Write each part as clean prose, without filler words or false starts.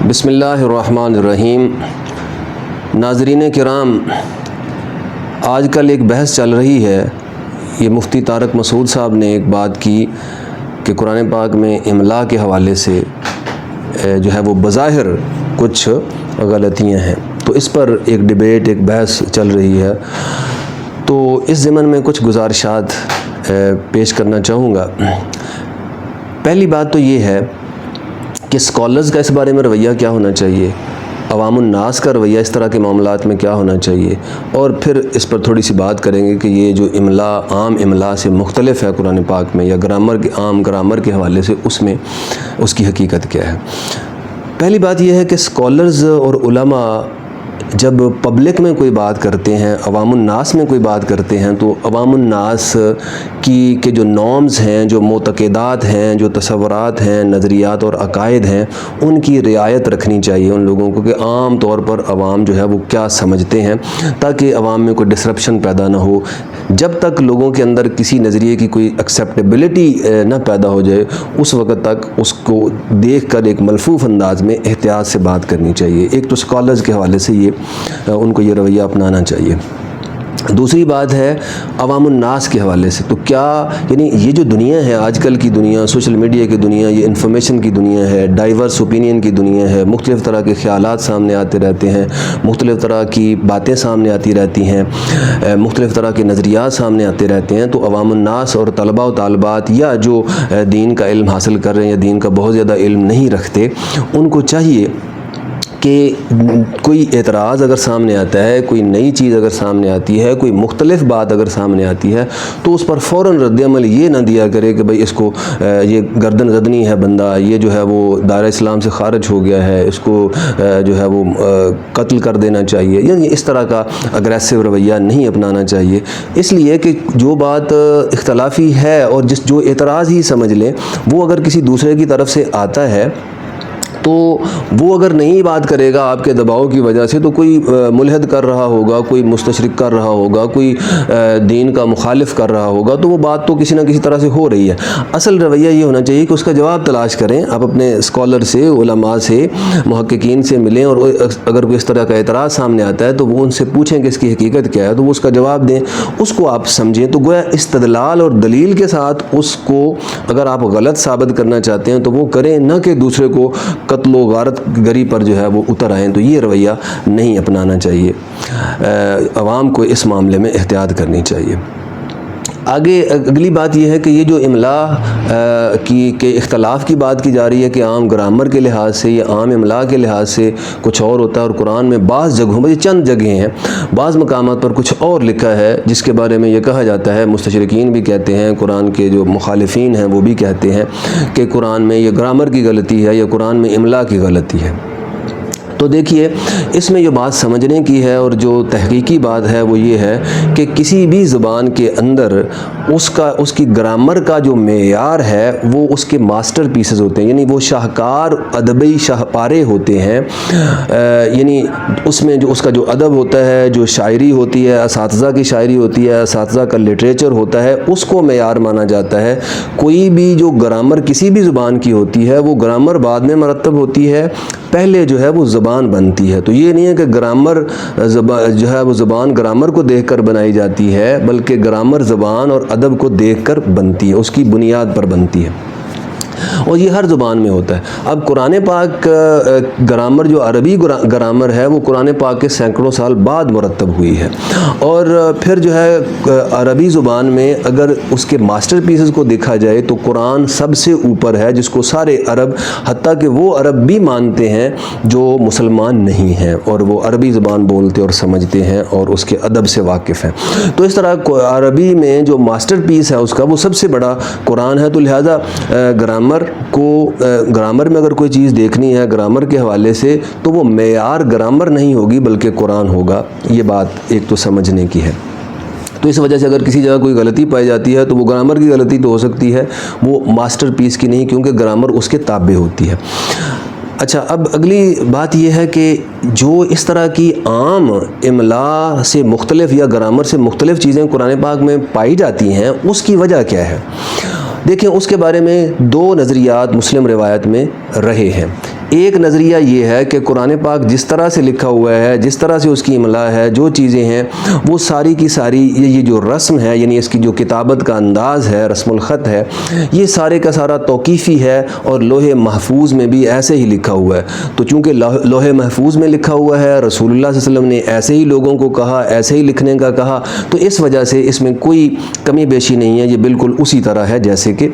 بسم اللہ الرحمن الرحیم۔ ناظرین کرام، آج کل ایک بحث چل رہی ہے، یہ مفتی طارق مسعود صاحب نے ایک بات کی کہ قرآن پاک میں املا کے حوالے سے جو ہے وہ بظاہر کچھ غلطیاں ہیں، تو اس پر ایک ڈیبیٹ، ایک بحث چل رہی ہے۔ تو اس ضمن میں کچھ گزارشات پیش کرنا چاہوں گا۔ پہلی بات تو یہ ہے کہ اسکالرز کا اس بارے میں رویہ کیا ہونا چاہیے، عوام الناس کا رویہ اس طرح کے معاملات میں کیا ہونا چاہیے، اور پھر اس پر تھوڑی سی بات کریں گے کہ یہ جو املا عام املا سے مختلف ہے قرآن پاک میں، یا عام گرامر کے حوالے سے اس کی حقیقت کیا ہے۔ پہلی بات یہ ہے کہ اسکالرز اور علماء جب پبلک میں کوئی بات کرتے ہیں، عوام الناس میں کوئی بات کرتے ہیں، تو عوام الناس کے جو نارمز ہیں، جو معتقدات ہیں، جو تصورات ہیں، نظریات اور عقائد ہیں، ان کی رعایت رکھنی چاہیے ان لوگوں کو، کہ عام طور پر عوام جو ہے وہ کیا سمجھتے ہیں، تاکہ عوام میں کوئی ڈسرپشن پیدا نہ ہو۔ جب تک لوگوں کے اندر کسی نظریے کی کوئی ایکسیپٹیبلٹی نہ پیدا ہو جائے، اس وقت تک اس کو دیکھ کر ایک ملفوف انداز میں احتیاط سے بات کرنی چاہیے۔ ایک تو اسکالرز کے حوالے سے ان کو یہ رویہ اپنانا چاہیے۔ دوسری بات ہے عوام الناس کے حوالے سے، تو کیا یعنی یہ جو دنیا ہے، آج کل کی دنیا، سوشل میڈیا کی دنیا، یہ انفارمیشن کی دنیا ہے، ڈائیورس اوپینین کی دنیا ہے، مختلف طرح کے خیالات سامنے آتے رہتے ہیں، مختلف طرح کی باتیں سامنے آتی رہتی ہیں، مختلف طرح کے نظریات سامنے آتے رہتے ہیں۔ تو عوام الناس اور طلباء و طالبات، یا جو دین کا علم حاصل کر رہے ہیں یا دین کا بہت زیادہ علم نہیں رکھتے، ان کو چاہیے کہ کوئی اعتراض اگر سامنے آتا ہے، کوئی نئی چیز اگر سامنے آتی ہے، کوئی مختلف بات اگر سامنے آتی ہے، تو اس پر فوراً رد عمل یہ نہ دیا کرے کہ بھئی اس کو یہ گردن زدنی ہے بندہ، یہ جو ہے وہ دائرہ اسلام سے خارج ہو گیا ہے، اس کو جو ہے وہ قتل کر دینا چاہیے، یعنی اس طرح کا اگریسو رویہ نہیں اپنانا چاہیے۔ اس لیے کہ جو بات اختلافی ہے اور جو اعتراض ہی سمجھ لیں، وہ اگر کسی دوسرے کی طرف سے آتا ہے، تو وہ اگر نہیں بات کرے گا آپ کے دباؤ کی وجہ سے، تو کوئی ملحد کر رہا ہوگا، کوئی مستشرک کر رہا ہوگا، کوئی دین کا مخالف کر رہا ہوگا، تو وہ بات تو کسی نہ کسی طرح سے ہو رہی ہے۔ اصل رویہ یہ ہونا چاہیے کہ اس کا جواب تلاش کریں، آپ اپنے اسکالر سے، علماء سے، محققین سے ملیں، اور اگر کوئی اس طرح کا اعتراض سامنے آتا ہے تو وہ ان سے پوچھیں کہ اس کی حقیقت کیا ہے، تو وہ اس کا جواب دیں، اس کو آپ سمجھیں۔ تو گویا استدلال اور دلیل کے ساتھ اس کو اگر آپ غلط ثابت کرنا چاہتے ہیں تو وہ کریں، نہ کہ دوسرے کو قتل و غارت گری پر جو ہے وہ اتر آئیں۔ تو یہ رویہ نہیں اپنانا چاہیے، عوام کو اس معاملے میں احتیاط کرنی چاہیے۔ آگے اگلی بات یہ ہے کہ یہ جو املا کے اختلاف کی بات کی جا رہی ہے کہ عام گرامر کے لحاظ سے یا عام املا کے لحاظ سے کچھ اور ہوتا ہے، اور قرآن میں بعض جگہوں میں، چند جگہیں ہیں، بعض مقامات پر کچھ اور لکھا ہے، جس کے بارے میں یہ کہا جاتا ہے، مستشرقین بھی کہتے ہیں، قرآن کے جو مخالفین ہیں وہ بھی کہتے ہیں کہ قرآن میں یہ گرامر کی غلطی ہے یا قرآن میں املا کی غلطی ہے۔ تو دیکھیے، اس میں یہ بات سمجھنے کی ہے، اور جو تحقیقی بات ہے وہ یہ ہے کہ کسی بھی زبان کے اندر اس کی گرامر کا جو معیار ہے وہ اس کے ماسٹر پیسز ہوتے ہیں، یعنی وہ شاہکار ادبی شاہپارے ہوتے ہیں، یعنی اس میں جو اس کا جو ادب ہوتا ہے، جو شاعری ہوتی ہے، اساتذہ کی شاعری ہوتی ہے، اساتذہ کا لٹریچر ہوتا ہے، اس کو معیار مانا جاتا ہے۔ کوئی بھی جو گرامر کسی بھی زبان کی ہوتی ہے، وہ گرامر بعد میں مرتب ہوتی ہے، پہلے جو ہے وہ زبان بنتی ہے۔ تو یہ نہیں ہے کہ گرامر جو ہے وہ زبان گرامر کو دیکھ کر بنائی جاتی ہے، بلکہ گرامر زبان اور ادب کو دیکھ کر بنتی ہے، اس کی بنیاد پر بنتی ہے، اور یہ ہر زبان میں ہوتا ہے۔ اب قرآن پاک گرامر جو عربی گرامر ہے، وہ قرآن پاک کے سینکڑوں سال بعد مرتب ہوئی ہے، اور پھر جو ہے عربی زبان میں اگر اس کے ماسٹر پیسز کو دیکھا جائے تو قرآن سب سے اوپر ہے، جس کو سارے عرب، حتیٰ کہ وہ عرب بھی مانتے ہیں جو مسلمان نہیں ہیں، اور وہ عربی زبان بولتے اور سمجھتے ہیں اور اس کے ادب سے واقف ہیں۔ تو اس طرح عربی میں جو ماسٹر پیس ہے اس کا، وہ سب سے بڑا قرآن ہے۔ تو لہٰذا گرامر میں اگر کوئی چیز دیکھنی ہے گرامر کے حوالے سے، تو وہ معیار گرامر نہیں ہوگی بلکہ قرآن ہوگا۔ یہ بات ایک تو سمجھنے کی ہے۔ تو اس وجہ سے اگر کسی جگہ کوئی غلطی پائی جاتی ہے تو وہ گرامر کی غلطی تو ہو سکتی ہے، وہ ماسٹر پیس کی نہیں، کیونکہ گرامر اس کے تابع ہوتی ہے۔ اچھا، اب اگلی بات یہ ہے کہ جو اس طرح کی عام املا سے مختلف یا گرامر سے مختلف چیزیں قرآن پاک میں پائی جاتی ہیں، اس کی وجہ کیا ہے؟ دیکھیں، اس کے بارے میں دو نظریات مسلم روایت میں رہے ہیں۔ ایک نظریہ یہ ہے کہ قرآن پاک جس طرح سے لکھا ہوا ہے، جس طرح سے اس کی املا ہے، جو چیزیں ہیں وہ ساری کی ساری یہ جو رسم ہے، یعنی اس کی جو کتابت کا انداز ہے، رسم الخط ہے، یہ سارے کا سارا توقیفی ہے اور لوح محفوظ میں بھی ایسے ہی لکھا ہوا ہے۔ تو چونکہ لوح محفوظ میں لکھا ہوا ہے، رسول اللہ صلی اللہ علیہ وسلم نے ایسے ہی لوگوں کو کہا، ایسے ہی لکھنے کا کہا، تو اس وجہ سے اس میں کوئی کمی بیشی نہیں ہے، یہ بالکل اسی طرح ہے جیسے کہ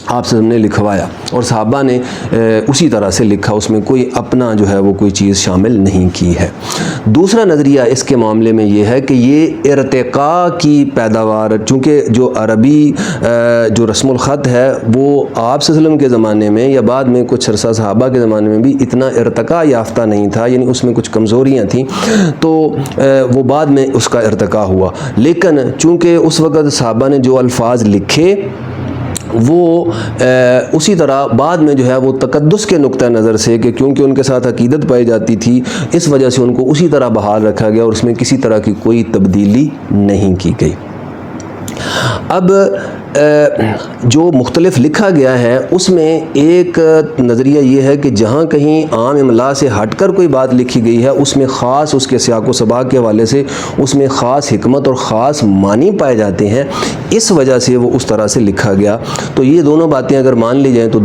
آپ سے ہم نے لکھوایا اور صحابہ نے اسی طرح سے لکھا، اس میں کوئی اپنا جو ہے وہ کوئی چیز شامل نہیں کی ہے۔ دوسرا نظریہ اس کے معاملے میں یہ ہے کہ یہ ارتقاء کی پیداوار، چونکہ جو عربی جو رسم الخط ہے وہ آپ صلی اللہ علیہ وسلم کے زمانے میں یا بعد میں کچھ عرصہ صحابہ کے زمانے میں بھی اتنا ارتقاء یافتہ نہیں تھا، یعنی اس میں کچھ کمزوریاں تھیں، تو وہ بعد میں اس کا ارتقاء ہوا۔ لیکن چونکہ اس وقت صحابہ نے جو الفاظ لکھے وہ اسی طرح بعد میں جو ہے وہ تقدس کے نقطہ نظر سے، کہ کیونکہ ان کے ساتھ عقیدت پائی جاتی تھی، اس وجہ سے ان کو اسی طرح بحال رکھا گیا اور اس میں کسی طرح کی کوئی تبدیلی نہیں کی گئی۔ اب جو مختلف لکھا گیا ہے اس میں ایک نظریہ یہ ہے کہ جہاں کہیں عام املا سے ہٹ کر کوئی بات لکھی گئی ہے، اس میں خاص اس کے سیاق و سباق کے حوالے سے اس میں خاص حکمت اور خاص معنی پائے جاتے ہیں، اس وجہ سے وہ اس طرح سے لکھا گیا۔ تو یہ دونوں باتیں اگر مان لی جائیں تو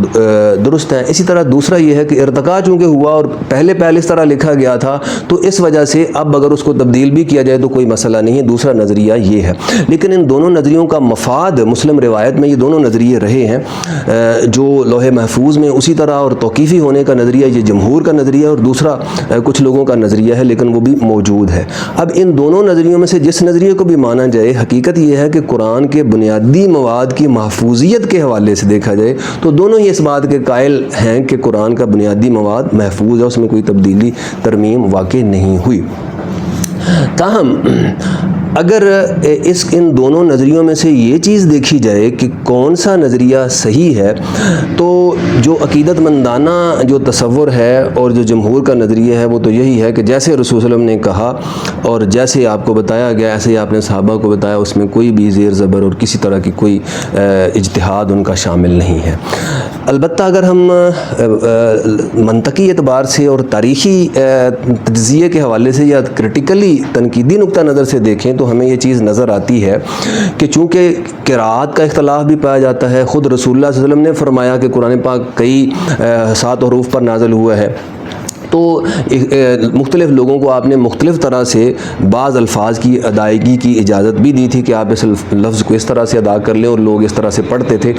درست ہیں۔ اسی طرح دوسرا یہ ہے کہ ارتقاء چونکہ ہوا اور پہلے اس طرح لکھا گیا تھا، تو اس وجہ سے اب اگر اس کو تبدیل بھی کیا جائے تو کوئی مسئلہ نہیں ہے، دوسرا نظریہ یہ ہے۔ لیکن ان دونوں نظریوں کا مفاد مسلم روایت میں یہ دونوں نظریے رہے ہیں، جو لوح محفوظ میں اسی طرح اور توقیفی ہونے کا نظریہ یہ جمہور کا نظریہ اور دوسرا کچھ لوگوں کا نظریہ ہے، لیکن وہ بھی موجود ہے۔ اب ان دونوں نظریوں میں سے جس نظریے کو بھی مانا جائے، حقیقت یہ ہے کہ قرآن کے بنیادی مواد کی محفوظیت کے حوالے سے دیکھا جائے تو دونوں ہی اس بات کے قائل ہیں کہ قرآن کا بنیادی مواد محفوظ ہے، اس میں کوئی تبدیلی ترمیم واقع نہیں ہوئی۔ تاہم اگر ان دونوں نظریوں میں سے یہ چیز دیکھی جائے کہ کون سا نظریہ صحیح ہے، تو جو عقیدت مندانہ جو تصور ہے اور جو جمہور کا نظریہ ہے وہ تو یہی ہے کہ جیسے رسول صلی اللہ علیہ وسلم نے کہا اور جیسے آپ کو بتایا گیا ایسے ہی آپ نے صحابہ کو بتایا، اس میں کوئی بھی زیر زبر اور کسی طرح کی کوئی اجتہاد ان کا شامل نہیں ہے۔ البتہ اگر ہم منطقی اعتبار سے اور تاریخی تجزیے کے حوالے سے یا کرٹیکلی تنقیدی نقطہ نظر سے دیکھیں تو ہمیں یہ چیز نظر آتی ہے کہ چونکہ قرأت کا اختلاف بھی پایا جاتا ہے، خود رسول اللہ صلی اللہ علیہ وسلم نے فرمایا کہ قرآن پاک کئی 7 حروف پر نازل ہوا ہے، تو مختلف لوگوں کو آپ نے مختلف طرح سے بعض الفاظ کی ادائیگی کی اجازت بھی دی تھی کہ آپ اس لفظ کو اس طرح سے ادا کر لیں، اور لوگ اس طرح سے پڑھتے تھے،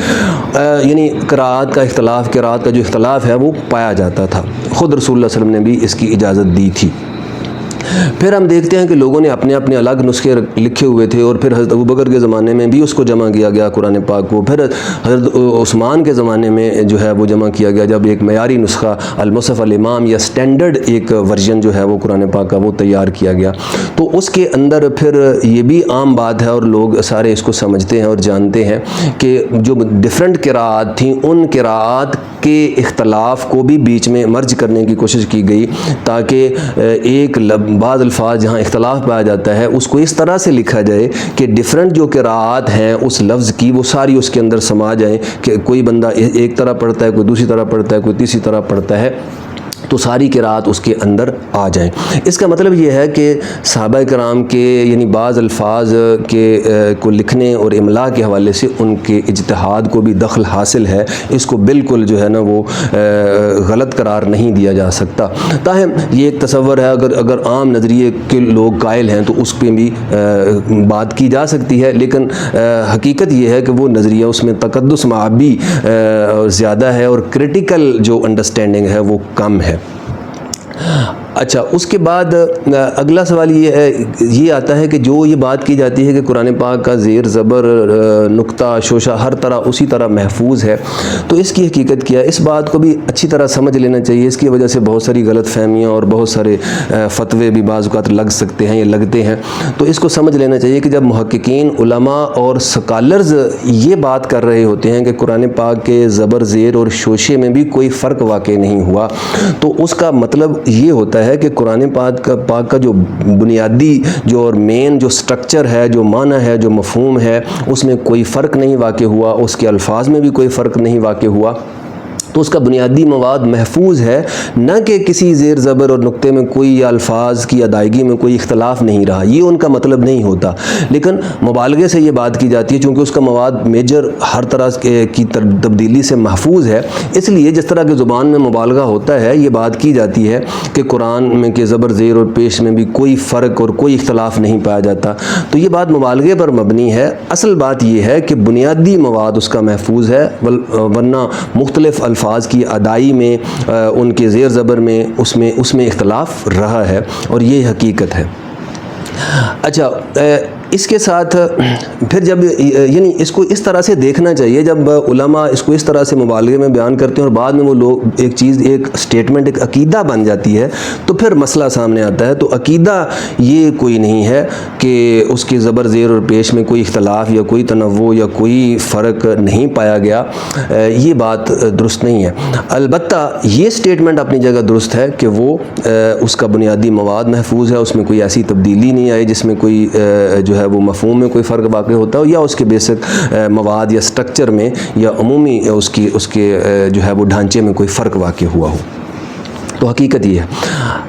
یعنی قرأت کا جو اختلاف ہے وہ پایا جاتا تھا، خود رسول اللہ صلی اللہ علیہ وسلم نے بھی اس کی اجازت دی تھی۔ پھر ہم دیکھتے ہیں کہ لوگوں نے اپنے اپنے الگ نسخے لکھے ہوئے تھے، اور پھر حضرت ابوبکر کے زمانے میں بھی اس کو جمع کیا گیا قرآن پاک کو، پھر حضرت عثمان کے زمانے میں جو ہے وہ جمع کیا گیا جب ایک معیاری نسخہ المصحف الامام یا سٹینڈرڈ ایک ورژن جو ہے وہ قرآن پاک کا وہ تیار کیا گیا۔ تو اس کے اندر پھر یہ بھی عام بات ہے اور لوگ سارے اس کو سمجھتے ہیں اور جانتے ہیں کہ جو ڈیفرنٹ قراءات تھیں ان قراءات کے اختلاف کو بھی بیچ میں مرج کرنے کی کوشش کی گئی، تاکہ ایک بعض الفاظ جہاں اختلاف پایا جاتا ہے اس کو اس طرح سے لکھا جائے کہ ڈیفرنٹ جو قراءات ہیں اس لفظ کی وہ ساری اس کے اندر سما جائیں، کہ کوئی بندہ ایک طرح پڑھتا ہے، کوئی دوسری طرح پڑھتا ہے، کوئی تیسری طرح پڑھتا ہے، تو ساری قراءات اس کے اندر آ جائیں۔ اس کا مطلب یہ ہے کہ صحابہ کرام کے یعنی بعض الفاظ کے کو لکھنے اور املا کے حوالے سے ان کے اجتہاد کو بھی دخل حاصل ہے، اس کو بالکل جو ہے نا وہ غلط قرار نہیں دیا جا سکتا۔ تاہم یہ ایک تصور ہے، اگر عام نظریے کے لوگ قائل ہیں تو اس پہ بھی بات کی جا سکتی ہے، لیکن حقیقت یہ ہے کہ وہ نظریہ اس میں تقدس معابی زیادہ ہے اور کرٹیکل جو انڈرسٹینڈنگ ہے وہ کم ہے۔ اچھا، اس کے بعد اگلا سوال یہ آتا ہے کہ جو یہ بات کی جاتی ہے کہ قرآن پاک کا زیر زبر نقطہ شوشہ ہر طرح اسی طرح محفوظ ہے، تو اس کی حقیقت کیا ہے؟ اس بات کو بھی اچھی طرح سمجھ لینا چاہیے۔ اس کی وجہ سے بہت ساری غلط فہمیاں اور بہت سارے فتوے بھی بعض اوقات لگ سکتے ہیں یا لگتے ہیں، تو اس کو سمجھ لینا چاہیے کہ جب محققین، علماء اور سکالرز یہ بات کر رہے ہوتے ہیں کہ قرآن پاک کے زبر، زیر اور شوشے میں بھی کوئی فرق واقع نہیں ہوا، تو اس کا مطلب یہ ہوتا ہے کہ قرآن پاک کا جو بنیادی جو اور مین جو سٹرکچر ہے، جو معنی ہے، جو مفہوم ہے، اس میں کوئی فرق نہیں واقع ہوا، اس کے الفاظ میں بھی کوئی فرق نہیں واقع ہوا۔ تو اس کا بنیادی مواد محفوظ ہے، نہ کہ کسی زیر زبر اور نقطے میں کوئی یا الفاظ کی ادائیگی میں کوئی اختلاف نہیں رہا، یہ ان کا مطلب نہیں ہوتا، لیکن مبالغے سے یہ بات کی جاتی ہے چونکہ اس کا مواد میجر ہر طرح کی تبدیلی سے محفوظ ہے، اس لیے جس طرح کی زبان میں مبالغہ ہوتا ہے یہ بات کی جاتی ہے کہ قرآن میں کہ زبر زیر اور پیش میں بھی کوئی فرق اور کوئی اختلاف نہیں پایا جاتا، تو یہ بات مبالغے پر مبنی ہے۔ اصل بات یہ ہے کہ بنیادی مواد اس کا محفوظ ہے، ورنہ مختلف الفاظ کی ادائی میں، ان کے زیر زبر میں اس میں اختلاف رہا ہے، اور یہ حقیقت ہے۔ اچھا، اس کے ساتھ پھر جب یعنی اس کو اس طرح سے دیکھنا چاہیے، جب علماء اس کو اس طرح سے مبالغے میں بیان کرتے ہیں اور بعد میں وہ لوگ ایک سٹیٹمنٹ، ایک عقیدہ بن جاتی ہے، تو پھر مسئلہ سامنے آتا ہے۔ تو عقیدہ یہ کوئی نہیں ہے کہ اس کے زبر زیر اور پیش میں کوئی اختلاف یا کوئی تنوع یا کوئی فرق نہیں پایا گیا، یہ بات درست نہیں ہے۔ البتہ یہ سٹیٹمنٹ اپنی جگہ درست ہے کہ وہ اس کا بنیادی مواد محفوظ ہے، اس میں کوئی ایسی تبدیلی نہیں آئی جس میں کوئی جو ہے وہ مفہوم میں کوئی فرق واقع ہوتا ہو، یا اس کے بیسک مواد یا سٹرکچر میں یا عمومی اس کے جو ہے وہ ڈھانچے میں کوئی فرق واقع ہوا ہو۔ تو حقیقت یہ ہے۔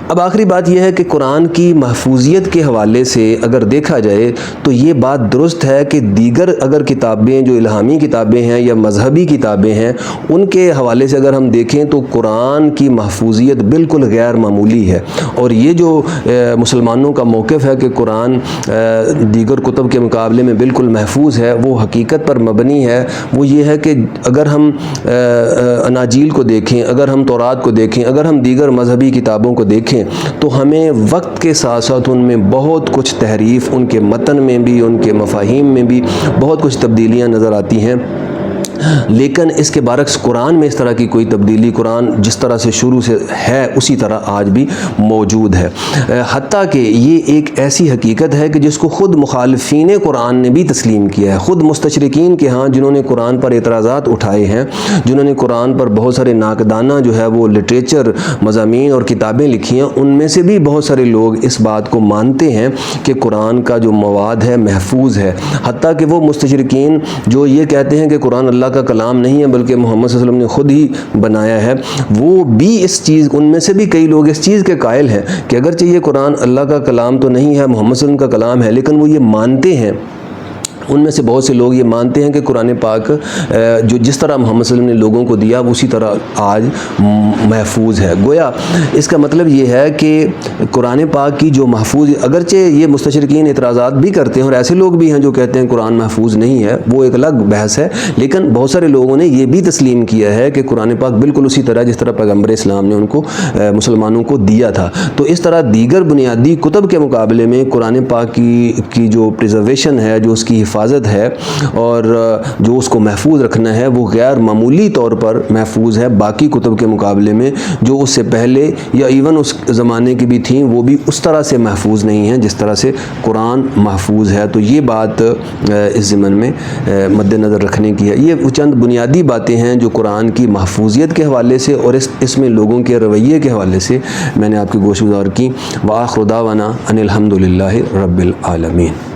اب آخری بات یہ ہے کہ قرآن کی محفوظیت کے حوالے سے اگر دیکھا جائے تو یہ بات درست ہے کہ دیگر اگر کتابیں جو الہامی کتابیں ہیں یا مذہبی کتابیں ہیں، ان کے حوالے سے اگر ہم دیکھیں تو قرآن کی محفوظیت بالکل غیر معمولی ہے، اور یہ جو مسلمانوں کا موقف ہے کہ قرآن دیگر کتب کے مقابلے میں بالکل محفوظ ہے، وہ حقیقت پر مبنی ہے۔ وہ یہ ہے کہ اگر ہم اناجیل کو دیکھیں، اگر ہم تورات کو دیکھیں، اگر ہم دیگر مذہبی کتابوں کو دیکھیں تو ہمیں وقت کے ساتھ ساتھ ان میں بہت کچھ تحریف، ان کے متن میں بھی، ان کے مفاہیم میں بھی بہت کچھ تبدیلیاں نظر آتی ہیں، لیکن اس کے برعکس قرآن میں اس طرح کی کوئی تبدیلی، قرآن جس طرح سے شروع سے ہے اسی طرح آج بھی موجود ہے۔ حتیٰ کہ یہ ایک ایسی حقیقت ہے کہ جس کو خود مخالفین قرآن نے بھی تسلیم کیا ہے، خود مستشرقین کے ہاں جنہوں نے قرآن پر اعتراضات اٹھائے ہیں، جنہوں نے قرآن پر بہت سارے ناقدانہ جو ہے وہ لٹریچر، مضامین اور کتابیں لکھی ہیں، ان میں سے بھی بہت سارے لوگ اس بات کو مانتے ہیں کہ قرآن کا جو مواد ہے محفوظ ہے۔ حتیٰ کہ وہ مستشرقین جو یہ کہتے ہیں کہ قرآن اللہ کا کلام نہیں ہے بلکہ محمد صلی اللہ علیہ وسلم نے خود ہی بنایا ہے، وہ بھی اس چیز، ان میں سے بھی کئی لوگ اس چیز کے قائل ہیں کہ اگرچہ یہ قرآن اللہ کا کلام تو نہیں ہے، محمد صلی اللہ علیہ وسلم کا کلام ہے، لیکن وہ یہ مانتے ہیں، ان میں سے بہت سے لوگ یہ مانتے ہیں کہ قرآن پاک جو جس طرح محمد صلی اللہ علیہ وسلم نے لوگوں کو دیا اسی طرح آج محفوظ ہے۔ گویا اس کا مطلب یہ ہے کہ قرآن پاک کی جو محفوظ، اگرچہ یہ مستشرقین اعتراضات بھی کرتے ہیں اور ایسے لوگ بھی ہیں جو کہتے ہیں قرآن محفوظ نہیں ہے، وہ ایک الگ بحث ہے، لیکن بہت سارے لوگوں نے یہ بھی تسلیم کیا ہے کہ قرآن پاک بالکل اسی طرح جس طرح پیغمبر اسلام نے ان کو مسلمانوں کو دیا تھا۔ تو اس طرح دیگر بنیادی کتب کے مقابلے میں قرآن پاک کی جو پریزرویشن ہے، جو اس کی حفاظت ہے اور جو اس کو محفوظ رکھنا ہے، وہ غیر معمولی طور پر محفوظ ہے باقی کتب کے مقابلے میں جو اس سے پہلے یا ایون اس زمانے کی بھی تھیں، وہ بھی اس طرح سے محفوظ نہیں ہیں جس طرح سے قرآن محفوظ ہے۔ تو یہ بات اس ضمن میں مد نظر رکھنے کی ہے۔ یہ چند بنیادی باتیں ہیں جو قرآن کی محفوظیت کے حوالے سے اور اس میں لوگوں کے رویے کے حوالے سے میں نے آپ کی گوش گزار کی۔ وآخر دعوانا ان الحمد للہ رب العالمین۔